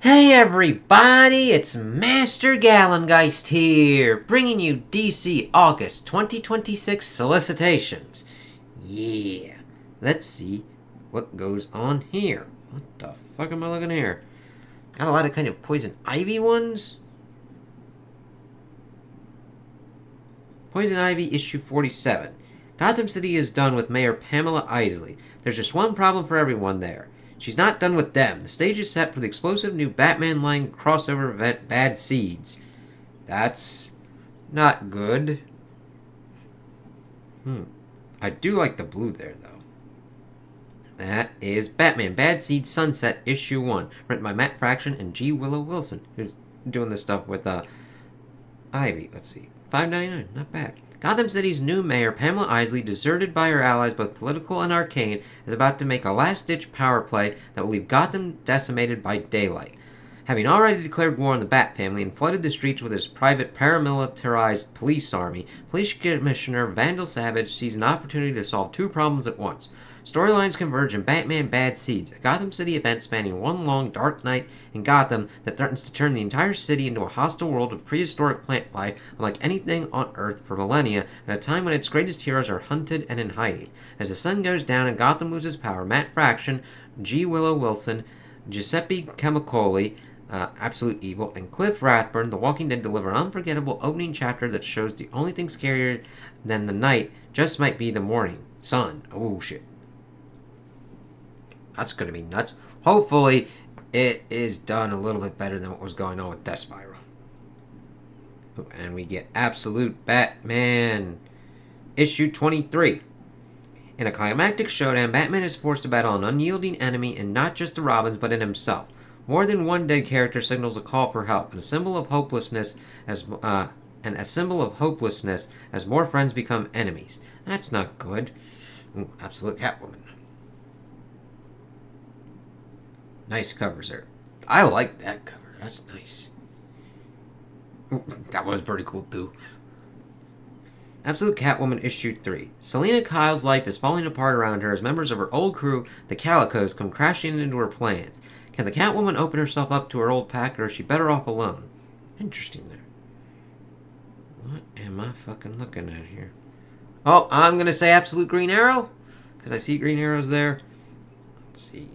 Hey everybody, it's Master Gallengeist here, bringing you DC August 2026 Solicitations. Yeah, let's see what goes on here. What the fuck am I looking here? Got a lot of kind of poison ivy ones. Poison Ivy issue 47. Gotham City is done with Mayor Pamela Isley. There's just one problem for everyone there. She's not done with them. The stage is set for the explosive new Batman line crossover event Bad Seeds. That's not good. I do like the blue there, though. That is Batman Bad Seeds Sunset issue 1, written by Matt Fraction and G. Willow Wilson, who's doing this stuff with Ivy. Let's see. $5.99, not bad. Gotham City's new mayor, Pamela Isley, deserted by her allies, both political and arcane, is about to make a last-ditch power play that will leave Gotham decimated by daylight. Having already declared war on the Bat family and flooded the streets with his private paramilitarized police army, Police Commissioner Vandal Savage sees an opportunity to solve two problems at once. Storylines converge in Batman Bad Seeds, a Gotham City event spanning one long dark night in Gotham that threatens to turn the entire city into a hostile world of prehistoric plant life unlike anything on Earth for millennia, at a time when its greatest heroes are hunted and in hiding. As the sun goes down and Gotham loses power, Matt Fraction, G. Willow Wilson, Giuseppe Camicoli, Absolute Evil, and Cliff Rathburn, The Walking Dead, deliver an unforgettable opening chapter that shows the only thing scarier than the night just might be the morning sun. Oh shit. That's going to be nuts. Hopefully, it is done a little bit better than what was going on with Death Spiral. And we get Absolute Batman, issue 23. In a climactic showdown, Batman is forced to battle an unyielding enemy in not just the Robins, but in himself. More than one dead character signals a call for help, and a symbol of hopelessness as more friends become enemies. That's not good. Ooh, Absolute Catwoman. Nice covers there. I like that cover. That's nice. Ooh, that was pretty cool too. Absolute Catwoman issue 3. Selena Kyle's life is falling apart around her as members of her old crew, the Calicos, come crashing into her plans. Can the Catwoman open herself up to her old pack, or is she better off alone? Interesting there. What am I fucking looking at here? Oh, I'm going to say Absolute Green Arrow, because I see Green Arrows there. Let's see.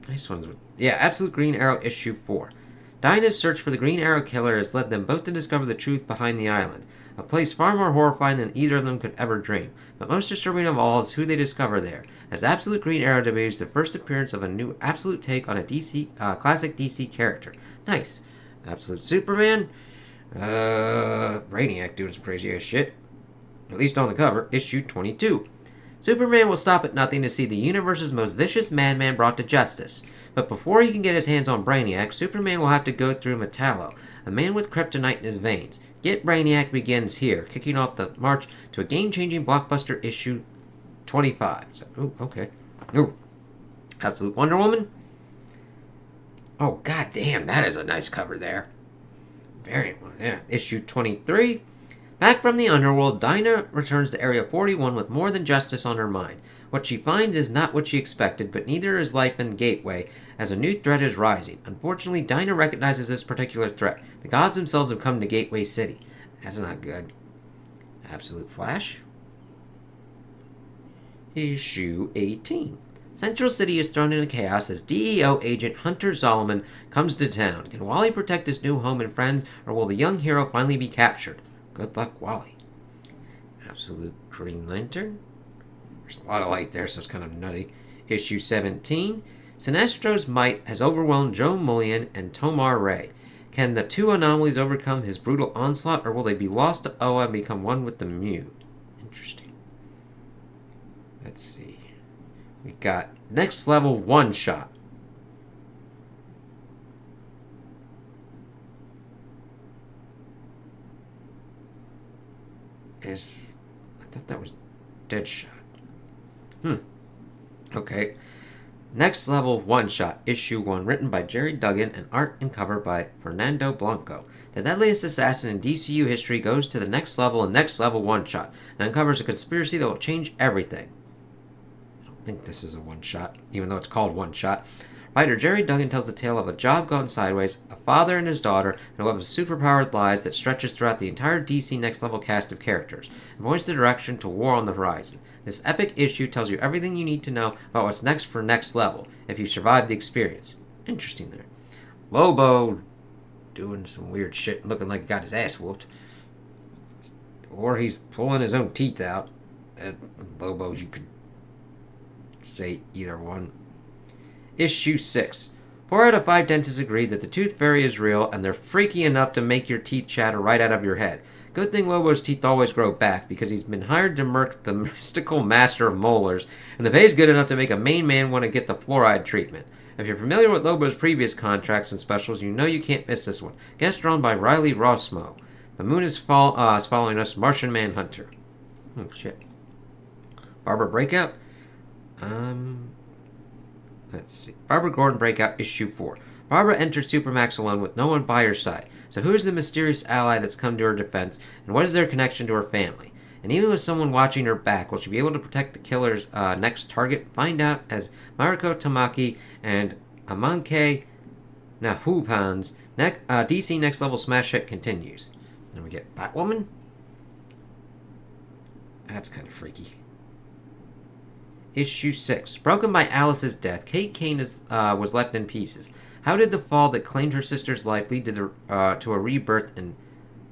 Nice ones. Yeah, Absolute Green Arrow issue 4. Dinah's search for the Green Arrow killer has led them both to discover the truth behind the island. A place far more horrifying than either of them could ever dream. But most disturbing of all is who they discover there. As Absolute Green Arrow debuts the first appearance of a new absolute take on a classic DC character. Nice. Absolute Superman. Brainiac doing some crazy ass shit. At least on the cover. Issue 22. Superman will stop at nothing to see the universe's most vicious madman brought to justice. But before he can get his hands on Brainiac, Superman will have to go through Metallo, a man with kryptonite in his veins. Get Brainiac begins here, kicking off the march to a game-changing blockbuster issue 25. So, ooh, okay. Ooh. Absolute Wonder Woman. Oh, goddamn, that is a nice cover there. Very well, yeah. Issue 23. Back from the underworld, Dinah returns to Area 41 with more than justice on her mind. What she finds is not what she expected, but neither is life in Gateway, as a new threat is rising. Unfortunately, Dinah recognizes this particular threat. The gods themselves have come to Gateway City. That's not good. Absolute Flash. Issue 18. Central City is thrown into chaos as DEO agent Hunter Zolomon comes to town. Can Wally protect his new home and friends, or will the young hero finally be captured? Good luck, Wally. Absolute Green Lantern. There's a lot of light there, so it's kind of nutty. Issue 17. Sinestro's might has overwhelmed Joe Mullion and Tomar Ray. Can the two anomalies overcome his brutal onslaught, or will they be lost to Oa and become one with the Mew? Interesting. Let's see. We got Next Level One Shot. I thought that was Deadshot. Okay. Next Level One Shot, Issue 1, written by Jerry Duggan and art and cover by Fernando Blanco. The deadliest assassin in DCU history goes to the next level in Next Level One Shot and uncovers a conspiracy that will change everything. I don't think this is a one shot, even though it's called One Shot. Writer Jerry Duggan tells the tale of a job gone sideways, a father and his daughter, and a web of superpowered lies that stretches throughout the entire DC Next Level cast of characters, and points the direction to war on the horizon. This epic issue tells you everything you need to know about what's next for Next Level, if you survive the experience. Interesting there. Lobo doing some weird shit, looking like he got his ass whooped. Or he's pulling his own teeth out. Lobo, you could say either one. Issue 6. 4 out of 5 dentists agree that the tooth fairy is real, and they're freaky enough to make your teeth chatter right out of your head. Good thing Lobo's teeth always grow back, because he's been hired to murk the mystical master of molars, and the pay's good enough to make a main man want to get the fluoride treatment. If you're familiar with Lobo's previous contracts and specials, you know you can't miss this one. Guest drawn by Riley Rossmo. The moon is following us, Martian Manhunter. Oh, shit. Barbara Breakout? Let's see. Barbara Gordon Breakout, Issue 4. Barbara enters Supermax alone with no one by her side. So who is the mysterious ally that's come to her defense, and what is their connection to her family? And even with someone watching her back, will she be able to protect the killer's next target? Find out as Mariko Tamaki and Amanke Nahupan's DC Next Level smash hit continues. Then we get Batwoman. That's kind of freaky. Issue 6. Broken by Alice's death, Kate Kane was left in pieces. How did the fall that claimed her sister's life lead to a rebirth in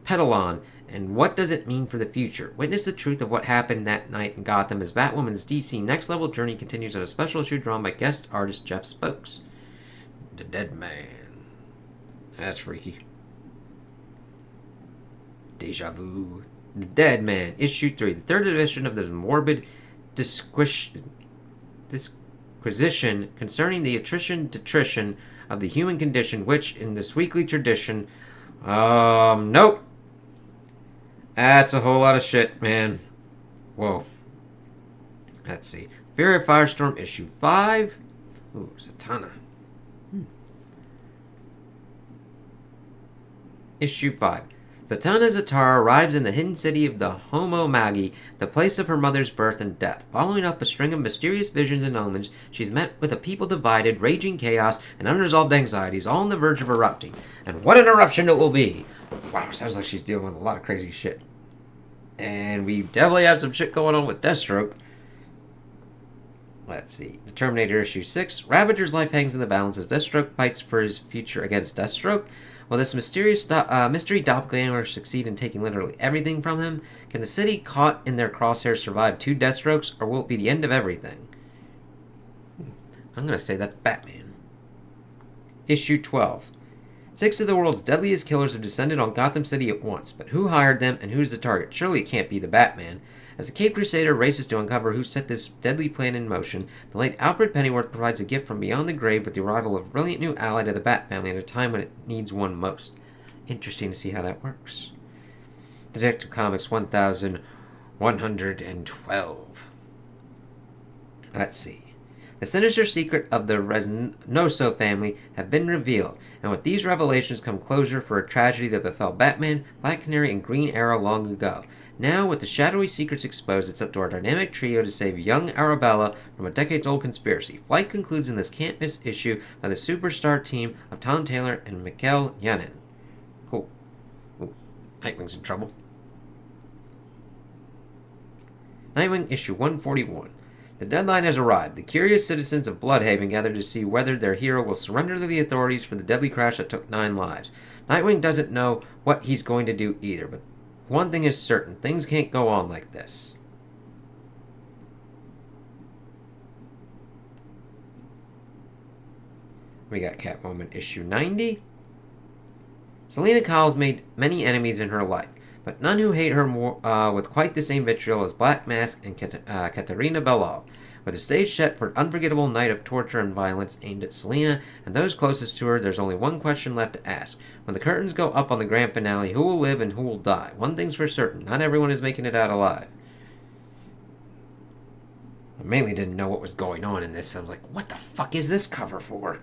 Petalon, and what does it mean for the future? Witness the truth of what happened that night in Gotham as Batwoman's DC Next Level journey continues on a special issue drawn by guest artist Jeff Spokes. The Dead Man. That's freaky. Deja Vu. The Dead Man, Issue 3. The third edition of the morbid disquisition concerning the attrition-detrition of the human condition, which, in this weekly tradition... nope. That's a whole lot of shit, man. Whoa. Let's see. Fury of Firestorm, Issue 5. Ooh, Zatanna. Issue 5. Zatanna Zatara arrives in the hidden city of the Homo Magi, the place of her mother's birth and death. Following up a string of mysterious visions and omens, she's met with a people divided, raging chaos, and unresolved anxieties, all on the verge of erupting. And what an eruption it will be! Wow, sounds like she's dealing with a lot of crazy shit. And we definitely have some shit going on with Deathstroke. Let's see. The Terminator Issue 6. Ravager's life hangs in the balance as Deathstroke fights for his future against Deathstroke. Will this mystery doppelganger succeed in taking literally everything from him? Can the city caught in their crosshairs survive 2 Deathstrokes, or will it be the end of everything? I'm going to say that's Batman. Issue 12. 6 of the world's deadliest killers have descended on Gotham City at once, but who hired them and who's the target? Surely it can't be the Batman. As the Cape Crusader races to uncover who set this deadly plan in motion, the late Alfred Pennyworth provides a gift from beyond the grave with the arrival of a brilliant new ally to the Bat family at a time when it needs one most. Interesting to see how that works. Detective Comics 1112. Let's see. The sinister secret of the Resnoso family have been revealed, and with these revelations come closure for a tragedy that befell Batman, Black Canary, and Green Arrow long ago. Now, with the shadowy secrets exposed, it's up to our dynamic trio to save young Arabella from a decades-old conspiracy. Flight concludes in this can't-miss issue by the superstar team of Tom Taylor and Mikkel Yanin. Cool. Ooh, Nightwing's in trouble. Nightwing Issue 141. The deadline has arrived. The curious citizens of Bloodhaven gather to see whether their hero will surrender to the authorities for the deadly crash that took 9 lives. Nightwing doesn't know what he's going to do either, but one thing is certain, things can't go on like this. We got Catwoman Issue 90. Selena Kyle's made many enemies in her life, but none who hate her more with quite the same vitriol as Black Mask and Katerina Belov. With a stage set for an unforgettable night of torture and violence aimed at Selena and those closest to her, there's only one question left to ask. When the curtains go up on the grand finale, who will live and who will die? One thing's for certain, not everyone is making it out alive. I mainly didn't know what was going on in this. I was like, what the fuck is this cover for?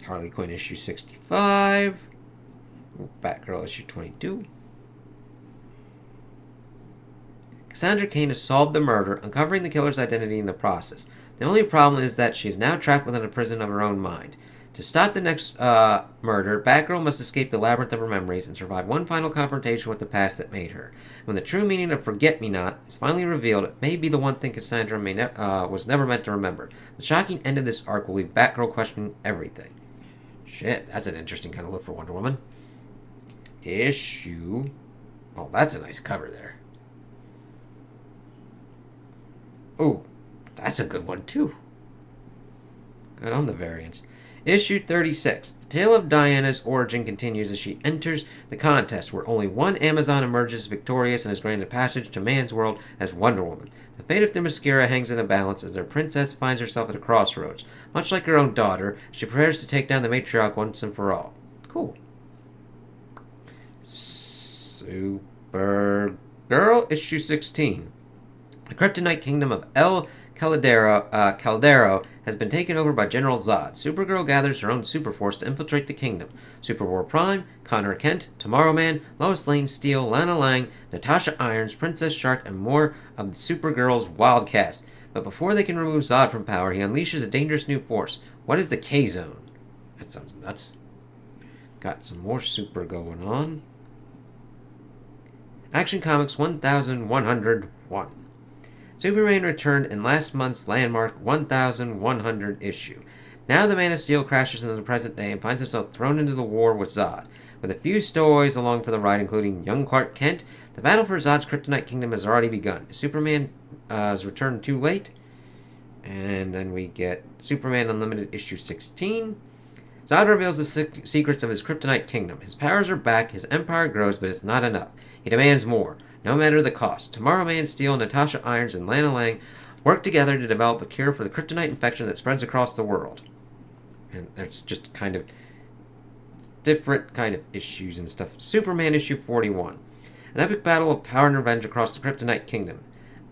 Harley Quinn Issue 65. Batgirl Issue 22. Cassandra Cain has solved the murder, uncovering the killer's identity in the process. The only problem is that she is now trapped within a prison of her own mind. To stop the next murder, Batgirl must escape the labyrinth of her memories and survive one final confrontation with the past that made her. When the true meaning of Forget-Me-Not is finally revealed, it may be the one thing Cassandra was never meant to remember. The shocking end of this arc will leave Batgirl questioning everything. Shit, that's an interesting kind of look for Wonder Woman. Issue... Oh, that's a nice cover there. Oh, that's a good one, too. Good on the variants. Issue 36. The tale of Diana's origin continues as she enters the contest, where only one Amazon emerges victorious and is granted passage to man's world as Wonder Woman. The fate of Themyscira hangs in the balance as their princess finds herself at a crossroads. Much like her own daughter, she prepares to take down the matriarch once and for all. Cool. Supergirl, Issue 16. The Kryptonite kingdom of El Caldero has been taken over by General Zod. Supergirl gathers her own superforce to infiltrate the kingdom. Superboy Prime, Connor Kent, Tomorrow Man, Lois Lane, Steel, Lana Lang, Natasha Irons, Princess Shark, and more of Supergirl's wild cast. But before they can remove Zod from power, he unleashes a dangerous new force. What is the K-Zone? That sounds nuts. Got some more super going on. Action Comics 1101. Superman returned in last month's landmark 1100 issue. Now the Man of Steel crashes into the present day and finds himself thrown into the war with Zod. With a few stories along for the ride, including young Clark Kent, the battle for Zod's Kryptonite kingdom has already begun. Is Superman's return too late? And then we get Superman Unlimited issue 16. Zod reveals the secrets of his Kryptonite kingdom. His powers are back, his empire grows, but it's not enough. He demands more, no matter the cost. Tomorrow Man, Steel, Natasha Irons, and Lana Lang work together to develop a cure for the kryptonite infection that spreads across the world. And there's just kind of different kind of issues and stuff. Superman issue 41. An epic battle of power and revenge across the Kryptonite kingdom.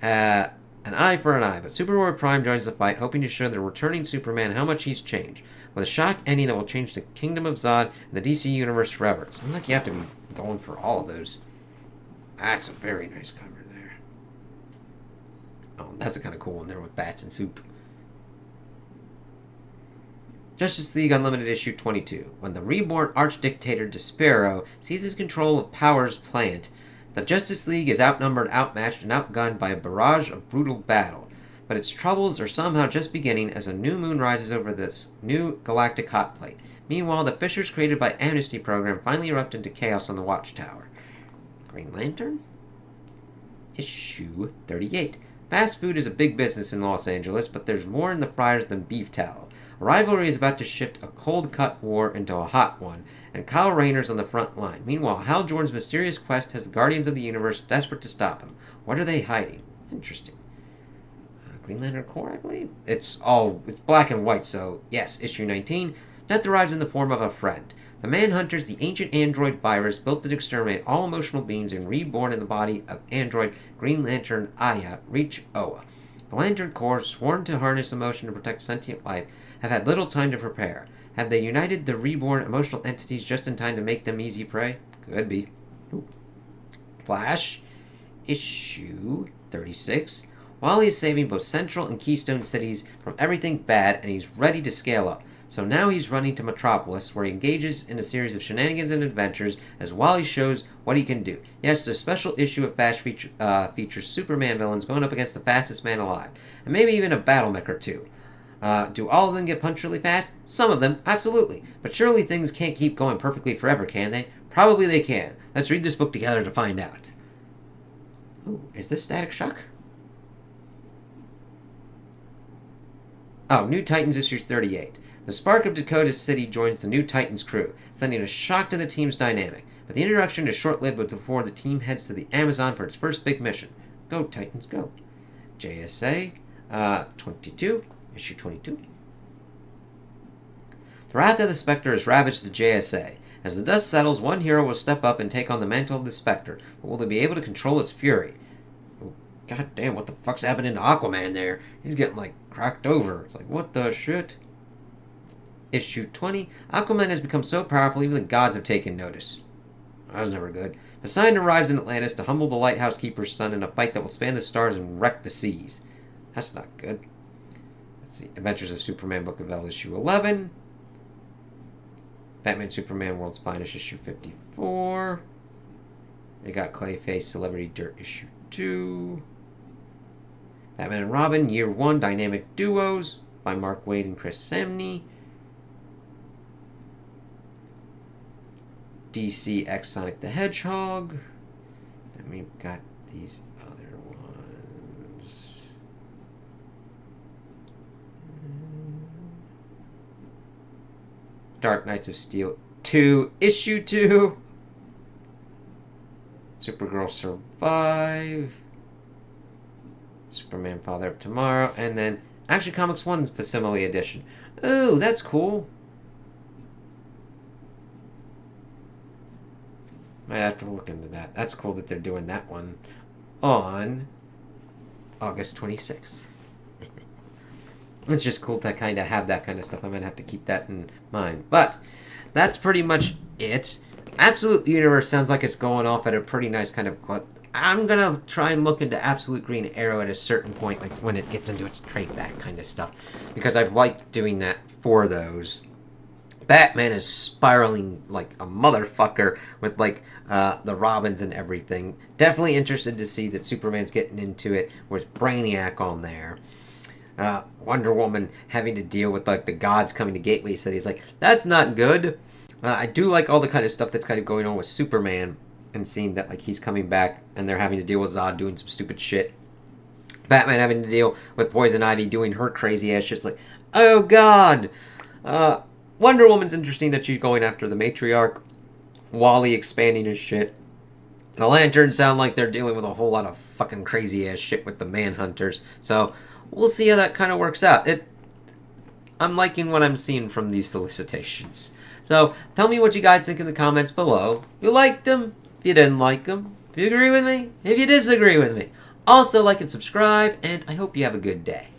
An eye for an eye, but Superboy Prime joins the fight, hoping to show the returning Superman how much he's changed, with a shock ending that will change the Kingdom of Zod and the DC Universe forever. It sounds like you have to be going for all of those. That's a very nice cover there. Oh, that's a kind of cool one there with bats and soup. Justice League Unlimited issue 22. When the reborn arch-dictator Despero seizes control of Power's plant, the Justice League is outnumbered, outmatched, and outgunned by a barrage of brutal battle. But its troubles are somehow just beginning as a new moon rises over this new galactic hot plate. Meanwhile, the fissures created by Amnesty Program finally erupt into chaos on the Watchtower. Green Lantern? Issue 38. Fast food is a big business in Los Angeles, but there's more in the fryers than beef tallow. A rivalry is about to shift a cold-cut war into a hot one, and Kyle Rayner's on the front line. Meanwhile, Hal Jordan's mysterious quest has the Guardians of the Universe desperate to stop him. What are they hiding? Interesting. Green Lantern Corps, I believe? It's black and white, so yes, issue 19. Death arrives in the form of a friend. The Manhunters, the ancient android virus built to exterminate all emotional beings and reborn in the body of android Green Lantern Aya, reach Oa. The Lantern Corps, sworn to harness emotion to protect sentient life, have had little time to prepare. Have they united the reborn emotional entities just in time to make them easy prey? Could be. Ooh. Flash, issue 36. Wally is saving both Central and Keystone cities from everything bad, and he's ready to scale up. So now he's running to Metropolis, where he engages in a series of shenanigans and adventures as Wally shows what he can do. Yes, the special issue of Flash features Superman villains going up against the fastest man alive, and maybe even a battle mech or two. Do all of them get punched really fast? Some of them, absolutely. But surely things can't keep going perfectly forever, can they? Probably they can. Let's read this book together to find out. Ooh, is this Static Shock? Oh, New Titans issue 38. The Spark of Dakota City joins the New Titans crew, sending a shock to the team's dynamic. But the introduction is short-lived before the team heads to the Amazon for its first big mission. Go, Titans, go. JSA 22, issue 22. The wrath of the Spectre has ravaged the JSA. As the dust settles, one hero will step up and take on the mantle of the Spectre, but will they be able to control its fury? Oh, God damn, what the fuck's happening to Aquaman there? He's getting, cracked over. It's like, what the shit? Issue 20. Aquaman has become so powerful even the gods have taken notice. That was never good. Poseidon arrives in Atlantis to humble the lighthouse keeper's son in a fight that will span the stars and wreck the seas. That's not good. Let's see. Adventures of Superman Book of L issue 11. Batman Superman World's Finest issue 54. They got Clayface Celebrity Dirt issue 2. Batman and Robin Year 1 Dynamic Duos by Mark Waid and Chris Samney. DC X Sonic the Hedgehog. Then we've got these other ones. Dark Knights of Steel 2, Issue 2. Supergirl Survive. Superman Father of Tomorrow. And then Action Comics 1 Facsimile Edition. Oh, that's cool. Might have to look into that. That's cool that they're doing that one on August 26th. It's just cool to kind of have that kind of stuff. I'm going to have to keep that in mind. But that's pretty much it. Absolute Universe sounds like it's going off at a pretty nice kind of clip. I'm going to try and look into Absolute Green Arrow at a certain point, like when it gets into its trade back kind of stuff. Because I've liked doing that for those. Batman is spiraling like a motherfucker with like the Robins and everything. Definitely interested to see that Superman's getting into it with Brainiac on there. Wonder Woman having to deal with like the gods coming to Gateway City. He's like, that's not good. I do like all the kind of stuff that's kind of going on with Superman and seeing that like he's coming back and they're having to deal with Zod doing some stupid shit. Batman having to deal with Poison Ivy doing her crazy ass shit. It's like, oh god. Wonder Woman's interesting that she's going after the matriarch. Wally expanding his shit. The Lanterns sound like they're dealing with a whole lot of fucking crazy ass shit with the Manhunters. So we'll see how that kind of works out. I'm liking what I'm seeing from these solicitations. So tell me what you guys think in the comments below. If you liked them, if you didn't like them, if you agree with me, if you disagree with me. Also like and subscribe, and I hope you have a good day.